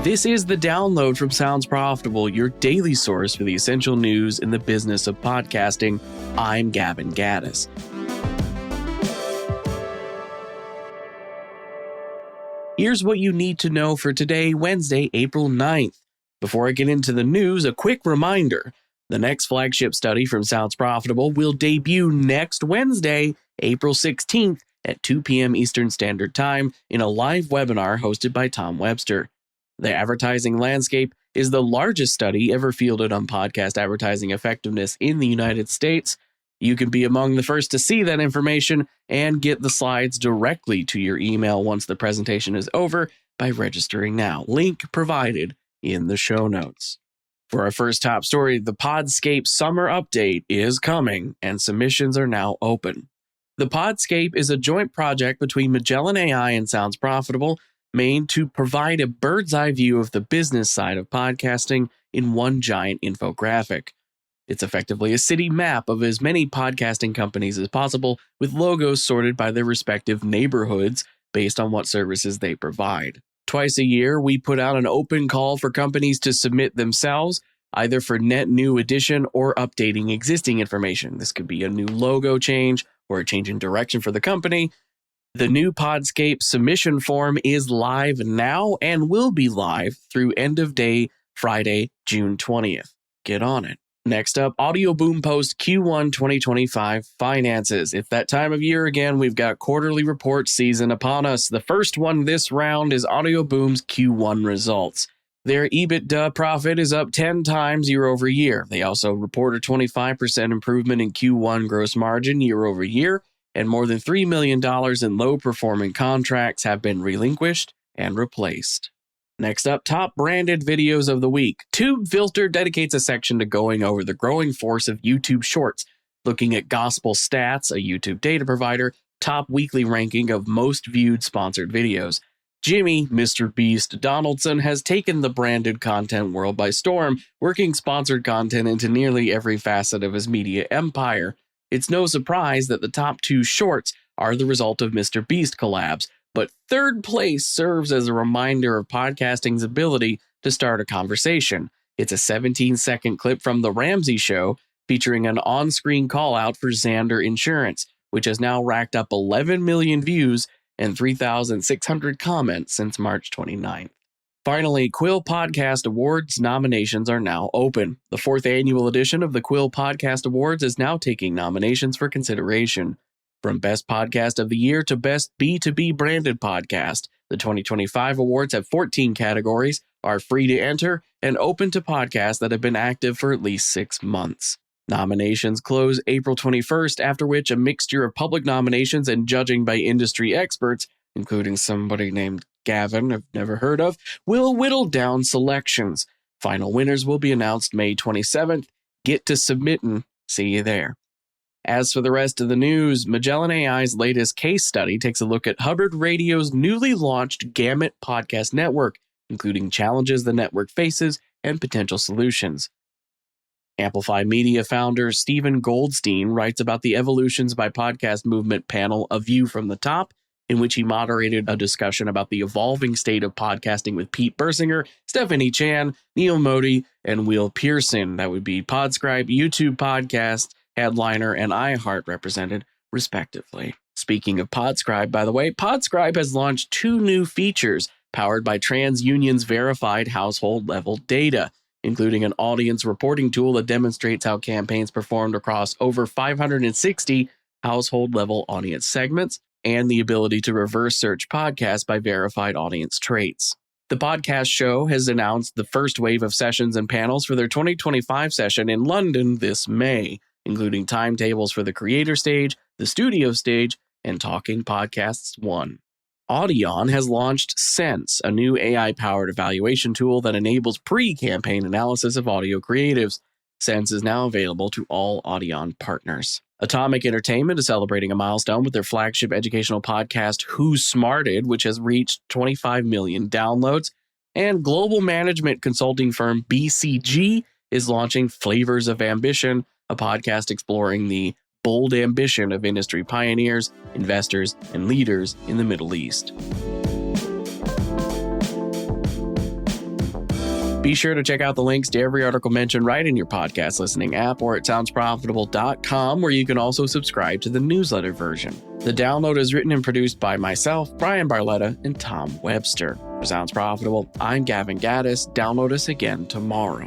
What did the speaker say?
This is The Download from Sounds Profitable, your daily source for the essential news in the business of podcasting. I'm Gavin Gaddis. Here's what you need to know for today, Wednesday, April 9th. Before I get into the news, a quick reminder. The next flagship study from Sounds Profitable will debut next Wednesday, April 16th at 2 p.m. Eastern Standard Time in a live webinar hosted by Tom Webster. The advertising landscape is the largest study ever fielded on podcast advertising effectiveness in the United States. You can be among the first to see that information and get the slides directly to your email once the presentation is over by registering now. Link provided in the show notes. For our first top story, the Podscape summer update is coming and submissions are now open. The Podscape is a joint project between Magellan AI and Sounds Profitable, made to provide a bird's eye view of the business side of podcasting in one giant infographic. It's effectively a city map of as many podcasting companies as possible, with logos sorted by their respective neighborhoods based on what services they provide. Twice a year, we put out an open call for companies to submit themselves, either for net new addition or updating existing information. This could be a new logo change or a change in direction for the company. The new Podscape submission form is live now and will be live through end of day Friday, June 20th. Get on it. Next up, Audioboom posts Q1 2025 finances. It's that time of year again. We've got quarterly report season upon us. The first one this round is Audioboom's Q1 results. Their EBITDA profit is up 10 times year over year. They also report a 25% improvement in Q1 gross margin year over year, and more than $3 million in low-performing contracts have been relinquished and replaced. Next up, top branded videos of the week. TubeFilter dedicates a section to going over the growing force of YouTube Shorts, looking at Gospel Stats, a YouTube data provider, top weekly ranking of most viewed sponsored videos. Jimmy, Mr. Beast Donaldson, has taken the branded content world by storm, working sponsored content into nearly every facet of his media empire. It's no surprise that the top two shorts are the result of Mr. Beast collabs, but third place serves as a reminder of podcasting's ability to start a conversation. It's a 17-second clip from The Ramsey Show featuring an on-screen call-out for Xander Insurance, which has now racked up 11 million views and 3,600 comments since March 29th. Finally, Quill Podcast Awards nominations are now open. The fourth annual edition of the Quill Podcast Awards is now taking nominations for consideration. From Best Podcast of the Year to Best B2B Branded Podcast, the 2025 awards have 14 categories, are free to enter, and open to podcasts that have been active for at least 6 months. Nominations close April 21st, after which a mixture of public nominations and judging by industry experts, including somebody named Gavin, I've never heard of, will whittle down selections. Final winners will be announced May 27th. Get to submitting. See you there. As for the rest of the news, Magellan AI's latest case study takes a look at Hubbard Radio's newly launched Gamut podcast network, including challenges the network faces and potential solutions. Amplify Media founder Stephen Goldstein writes about the Evolutions by Podcast Movement panel A View from the Top, in which he moderated a discussion about the evolving state of podcasting with Pete Bersinger, Stephanie Chan, Neil Modi, and Will Pearson. That would be Podscribe, YouTube Podcast, Headliner, and iHeart represented, respectively. Speaking of Podscribe, by the way, Podscribe has launched 2 new features powered by TransUnion's verified household-level data, including an audience reporting tool that demonstrates how campaigns performed across over 560 household-level audience segments, and the ability to reverse search podcasts by verified audience traits. The Podcast Show has announced the first wave of sessions and panels for their 2025 session in London this May, including timetables for the creator stage, the studio stage, and Talking Podcasts 1. Audion has launched Sense, a new AI-powered evaluation tool that enables pre-campaign analysis of audio creatives. Sense is now available to all Audion partners. Atomic Entertainment is celebrating a milestone with their flagship educational podcast, Who Smarted, which has reached 25 million downloads. And global management consulting firm BCG is launching Flavors of Ambition, a podcast exploring the bold ambition of industry pioneers, investors, and leaders in the Middle East. Be sure to check out the links to every article mentioned right in your podcast listening app or at soundsprofitable.com, where you can also subscribe to the newsletter version. The download is written and produced by myself, Brian Barletta, and Tom Webster. For Sounds Profitable, I'm Gavin Gaddis. Download us again tomorrow.